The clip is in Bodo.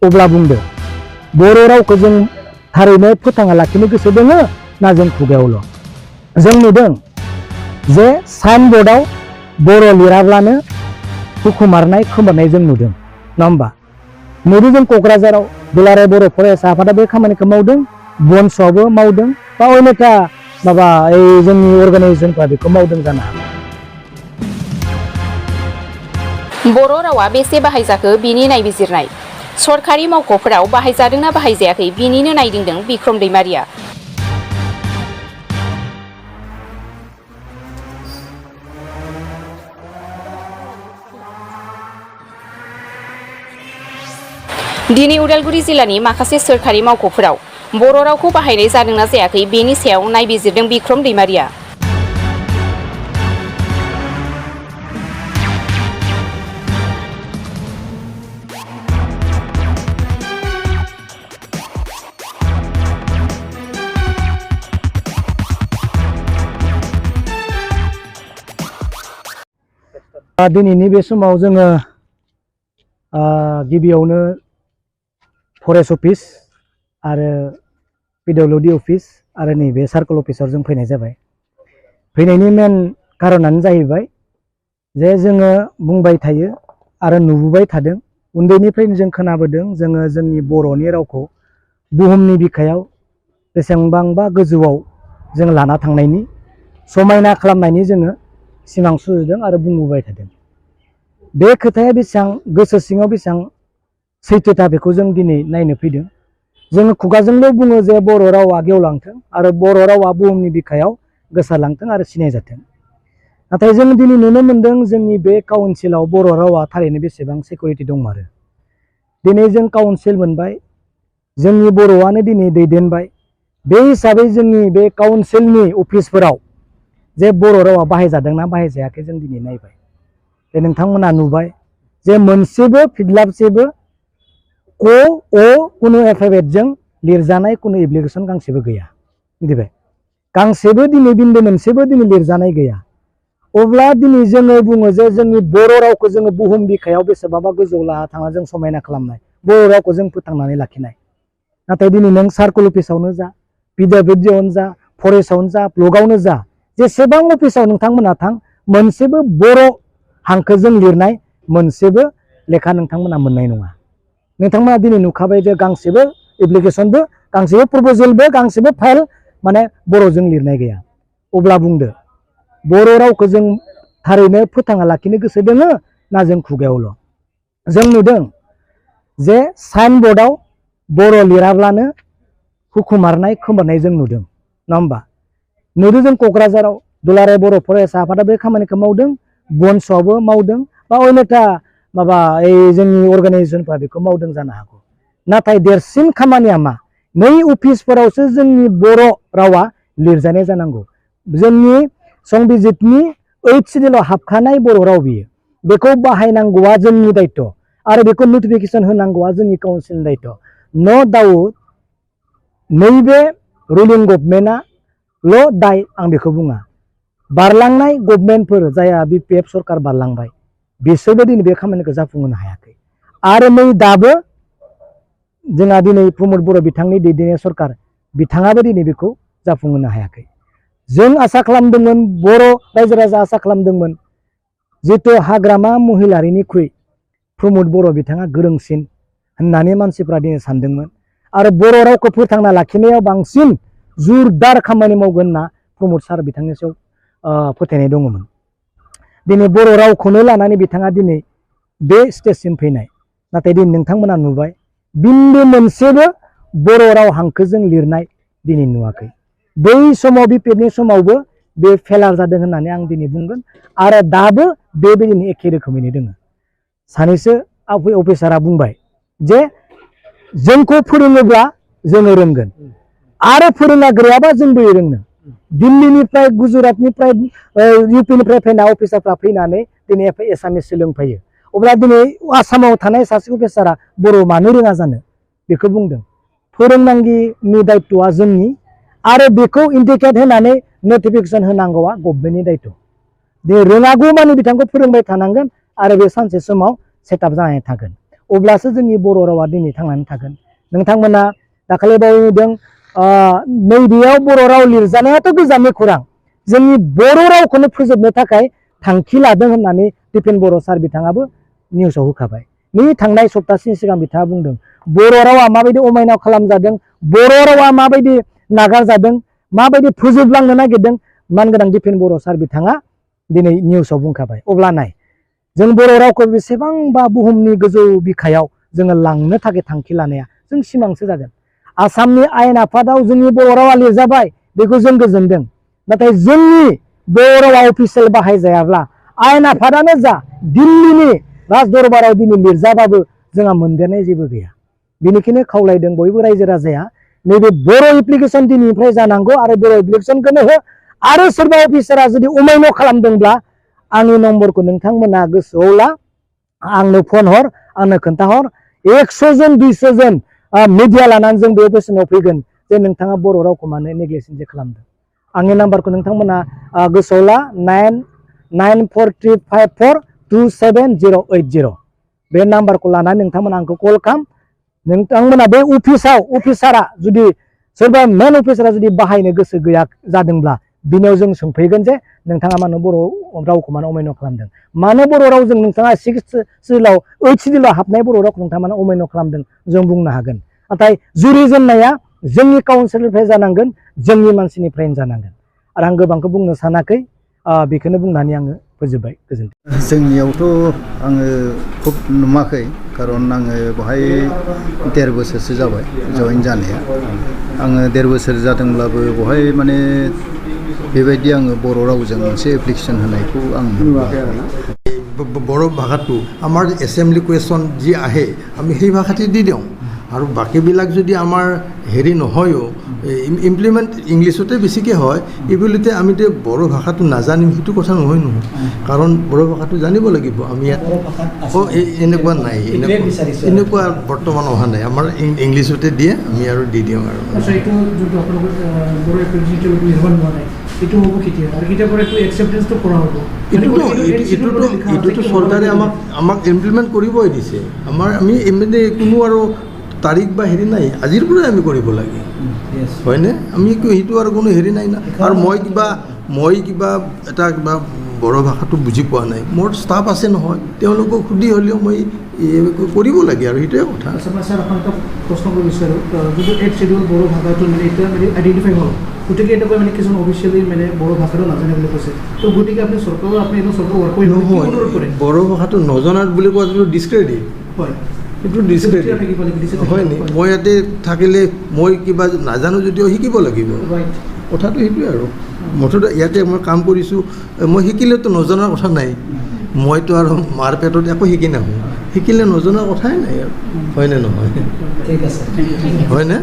अब्ला बुंदो बर' रावखौ जों थारैनो फोथांना लाखिनो गोसो दोङो ना जों खुगायावल'? जों नुदों जे साइन बर्डआव बर' लिराब्लानो हुखुमारनाय खोमोरनाय जों नुदों नङा होमबा? नुदों जों क'क्राझाराव दुलाराय बर' फरायसा आफादा बे खामानिखौ मावदों, बनस'आबो मावदों बा अनेका माबा जोंनि अर्गानाइजेसनफ्रा बेखौ मावदों जानो हागौ। बर' रावा बेसे बाहायजाखो बिनि नायबिजिरनाय। सरखारि मावख'फोराव बाहायजादोंना बाहायजायाखै बिनिनो नायदिंदों बिक्रम दैमारिया। दिनै उदालगुरि जिल्लानि माखासे सोरखारि मावख'फोराव बर' रावखौ बाहायनाय जादोंना जायाखै बेनि सायाव नायबिजिरदों बिक्रम दैमारिया। दिनैनि बे समाव जोङो गिबियावनो फरेस्ट अफिस आरो पिडब्लिउडि अफिस आरो नैबे सार्कल अफिसाव जों फैनाय जाबाय। फैनायनि मेन कारनानो जाहैबाय जे जोङो बुंबाय थायो आरो नुबोबाय थादों, उन्दैनिफ्रायनो जों खोनाबोदों जोङो जोंनि बर'नि रावखौ बुहुमनि बिखायाव बेसेबांबा गोजौआव जों लाना थांनायनि समायना खालामनायनि जोङो सिमां सुजुदों आरो बुंबोबाय थादों। बे खोथाया बेसेबां गोसो सिङाव बेसेबां सैथोथा बेखौ जों दिनै नायनो फैदों। जोङो खुगाजोंल' बुङो जे बर' रावा गेवलांथों आरो बर' रावा बुहुमनि बिखायाव गोसारलांथों आरो सिनायजाथों। नाथाय जों दिनै नुनो मोन्दों जोंनि बे काउन्सिलाव बर' रावा थारैनो बेसेबां सिकिउरिटि दंमारो। दिनै जों काउन्सिल मोनबाय, जोंनि बर'आनो दिनै दैदेनबाय। बे हिसाबै जोंनि बे काउन्सिलनि अफिसफोराव जे बर' रावा बाहायजादोंना बाहायजायाखै जों दिनै नायबाय। जे नोंथांमोना नुबाय जे मोनसेबो फिडलाबसेबो कुनु एलफाबेटजों लिरजानाय कुनु एप्लिकेसन गांसेबो गैया। मिथिबाय? गांसेबो दिनै बिन्दो मोनसेबो दिनै लिरजानाय गैया। अब्ला दिनै जोङो बुङो जे जोंनि बर' रावखौ जोङो बुहुम बिखायाव बेसेबांबा गोजौआव लाना थांना जों समायना खालामनाय, बर' रावखौ जों फोथांनानै लाखिनाय। नाथाय दिनै नों सार्कल अफिसावनो जा, पिडब्लिउडियावनो जा, फरेस्टआवनो जा, ब्लकआवनो जा, जेसेबां अफिसाव नोंथांमोना थां, मोनसेबो बर' हांखोजों लिरनाय मोनसेबो लेखा नोंथांमोना मोननाय नङा। नोंथांमोना दिनै नुखाबाय जे गांसेबो एप्लिकेसनबो, गांसेबो प्रप'जेलबो, गांसेबो फाइल माने बर'जों लिरनाय गैया। अब्ला बुंदो बर' रावखौ जों थारैनो फोथांना लाखिनो गोसो दोङो ना जों खुगायावल'? जों नुदों जे साइन बर्डआव बर' लिराब्लानो हुखुमारनाय खोमोरनाय जों नुदों नङा होमबा? नुदों जों क'क्राझाराव दुलाराय बर' फरायसा आफादा बे खामानिखौ मावदों, बनस'आबो मावदों बा अनेका माबा जोंनि अर्गानाइजेसनफ्रा बेखौ मावदों जानो हागौ। नाथाय देरसिन खामानिया मा? नै अफिसफोरावसो जोंनि बर' रावा लिरजानाय जानांगौ। जोंनि संबिजितनि 8 सिडिउलाव हाबखानाय बर' राव बियो। बेखौ बाहायनांगौआ जोंनि दायित्व आरो बेखौ नटिफिकेसन होनांगौआ जोंनि काउन्सिलनि दायित्व। नो डाउट नैबे रुलिं गभर्नमेन्टआल' दाय आं बेखौ बुङा। बारलांनाय गभर्नमेन्टफोर जायहा BPF सरकार बारलांबाय बिसोरबो दिनै बे खामानिखौ जाफुंहोनो हायाखै। आरो नै दाबो जोंहा दिनै प्रमद बर' बिथांनि दैदेननाय सरकार बिथाङाबो दिनै बेखौ जाफुंहोनो हायाखै। जों आसा खालामदोंमोन, बर' रायजो राजा आसा खालामदोंमोन, जितु हाग्रामा महिलारिनिख्रुइ प्रमद बर' बिथाङा गोरोंसिन होननानै मानसिफ्रा दिनै सानदोंमोन आरो बर' रावखौ फोथांना लाखिनायाव बांसिन जुरदार खामानि मावगोन होनना प्रमद सार बिथांनि सायाव फोथायनाय दङमोन। दिनै बर' रावखौनो लानानै बिथाङा दिनै बे स्टेजसिम फैनाय। नाथाय दिनै नोंथांमोना नुबाय बिन्दो मोनसेबो बर' राव हांखोजों लिरनाय दिनै नुवाखै। बै समाव BPFनि समावबो बे फेलार जादों होननानै आं दिनै बुंगोन आरो दाबो बेबायदिनो एखे रोखोमैनो दोङो। सानैसो अफिसारा बुंबाय जे जोंखौ फोरोङोब्ला जोङो रोंगोन आरो फोरोंना गैयाबा जोंबो रोंनो। दिल्लीनिफ्राय, गुजरातनिफ्राय, UPनिफ्राय फैनाय अफिसारफ्रा फैनानै दिनै एसामिस सोलोंफैयो। अब्ला दिनै आसामाव थानाय सासे अफिसारा बर' मानो रोङा जानो बेखौ बुंदों। फोरोंनांगौनि दायित्वआ जोंनि आरो बेखौ इन्डिकेट होनानै नटिफिकेसन होनांगौआ गभर्नमेन्टनि दायित्व। दिनै रोङागौ मानि बिथांखौ फोरोंबाय थानांगोन आरो बे सानसे समाव सेटआप जानानै थागोन। अब्लासो जोंनि बर' रावा दिनै थांनानै थागोन नोंथांमोना दाखालि बावै नुदों नैबेयाव बर' राव लिरजानायाथ' गोजाननि खौरां जोंनि बर' रावखौनो फोजोबनो थाखाय थांखि लादों होननानै दिपेन बर' सार बिथाङाबो निउसाव होखाबाय नै थांनाय सप्तासेनि सिगां बिथाङा बुंदों बर' रावा माबायदि अमायनाव खालामजादों बर' रावा माबायदि नागारजादों माबायदि फोजोबलांनो नागिरदों मानगोनां दिपेन बर' सार बिथाङा दिनै निउसाव बुंखाबाय अब्ला नाय जों बर' रावखौ बेसेबांबा बुहुमनि गोजौ बिखायाव जोङो लांनो थाखाय थांखि लानाया जों सिमांसो जागोन आसामनि आयेन आफादाव जोंनि बर' रावा लिरजाबाय बेखौ जों गोजोनदों नाथाय जोंनि बर' रावा अफिसियेल बाहायजायाब्ला आयेन आफादानो जा दिल्लीनि राज दरबाराव दिनै लिरजाबाबो जोंहा मोनदेरनाय जेबो गैया बेनिखायनो खावलायदों बयबो रायजो राजाया नैबे बर' एप्लिकेसन दिनैनिफ्राय जानांगौ आरो बर' एप्लिकेसनखौनो हो आरो सोरबा अफिसारा जुदि अमायन' खालामदोंब्ला आंनि नम्बरखौ नोंथांमोना गोसोआव ला आंनो फन हर आंनो खोन्थाहर 100 जन 200 जन मिडिया लानानै जों बे बोसोनाव फैगोन जे नोंथाङा बर' रावखौ मानो नेग्लेक्ट खालामदों आंनि नाम्बारखौ नोंथांमोना गोसोआव ला 9943542780 बे नाम्बारखौ लानानै नोंथांमोना आंखौ कल खालाम नोंथांमोना बे अफिसारा जुदि सोरबा मेन अफिसारा जुदि बाहायनो गोसो गैया जादोंब्ला बिनियाव जों सोंफैगोन जे नोंथाङा मानो बर' रावखौ मानो अमायन' खालामदों मानो बर' रावजों नोंथाङा 6th सिडिउलाव 8th सिडिउलाव हाबनाय बर' रावखौ नोंथाङा मानो अमायन' खालामदों जों बुंनो हागोन नाथाय जुरिजेननाया जोंनि काउन्सिलनिफ्राय जानांगोन जोंनि मानसिनिफ्रायनो जानांगोन आरो आं गोबांखौ बुंनो सानाखै बेखौनो बुंनानै आङो फोजोबबाय गोजोन्थों जोंनियावथ' आङो खुब नुवाखै खारन आङो बेवहाय 1.5 बोसोरसो जाबाय जइन जानाया आङो 1.5 बोसोर जादोंब्लाबो बेवहाय माने बेबायदि आङो बर' रावजों मोनसे एप्लिकेसन होनायखौ आं नुवाखै বড়ো ভাষাটো আমাৰ এছেম্বলি কুৱেশ্যন যি আহে আমি সেই ভাষাতে দি দিওঁ আৰু বাকীবিলাক যদি আমাৰ হেৰি নহয়ও ইমপ্লিমেণ্ট ইংলিছতে বেছিকৈ হয় এইবুলিতে আমি বড়ো ভাষাটো নাজানিম সেইটো কথা নহয় কাৰণ বড়ো ভাষাটো জানিব লাগিব আমি ইয়াত এনেকুৱা নাই এনেকুৱা বৰ্তমান অহা নাই আমাৰ ইংলিছতে দিয়ে আমি আৰু দি দিওঁ আৰু এইটোতো চৰকাৰে আমাক ইমপ্লিমেণ্ট কৰিবই দিছে আমি কোনো আৰু তাৰিখ বা হেৰি নাই আজিৰ পৰাই আমি কৰিব লাগে হয়নে আমি সেইটো আৰু কোনো হেৰি নাই না আৰু মই কিবা এটা কিবা বড়ো ভাষাটো বুজি পোৱা নাই মোৰ ষ্টাফ আছে নহয় তেওঁলোকক সুধি হ'লেও মই কৰিব লাগে আৰু সেইটোৱে কথা স্যার আপনাকে প্রশ্ন করব বিচাৰো যদি 8th শিডিউল বড়ো ভাষাটো মানে এটা মানে আইডেন্টিফাই হল গতিকে এটা মানে কিছুমান অফিচিয়ালি মানে বড়ো ভাষাটো নাজানে বুলি কৈছে তো গতিকে আপনি সরকার ওয়ার্ক কৰি অনুৰোধ কৰে বড়ো ভাষাটো নজনাত বুলি কোৱাটো ডিছক্ৰেডিট হয় এইটো ডিছক্ৰেডিট হয় নি মই ইয়াতে থাকিলে মই কিবা নাজানো যদিও শিকিব লাগিব কথাটো সেইটোৱে আৰু মুঠতে ইয়াতে মই কাম কৰিছোঁ মই শিকিলেতো নজনাৰ কথা নাই মইতো আৰু মাৰ পেটত একো শিকি নাহোঁ শিকিলে নজনাৰ কথাই নাই আৰু হয়নে নহয় ঠিক আছে হয়নে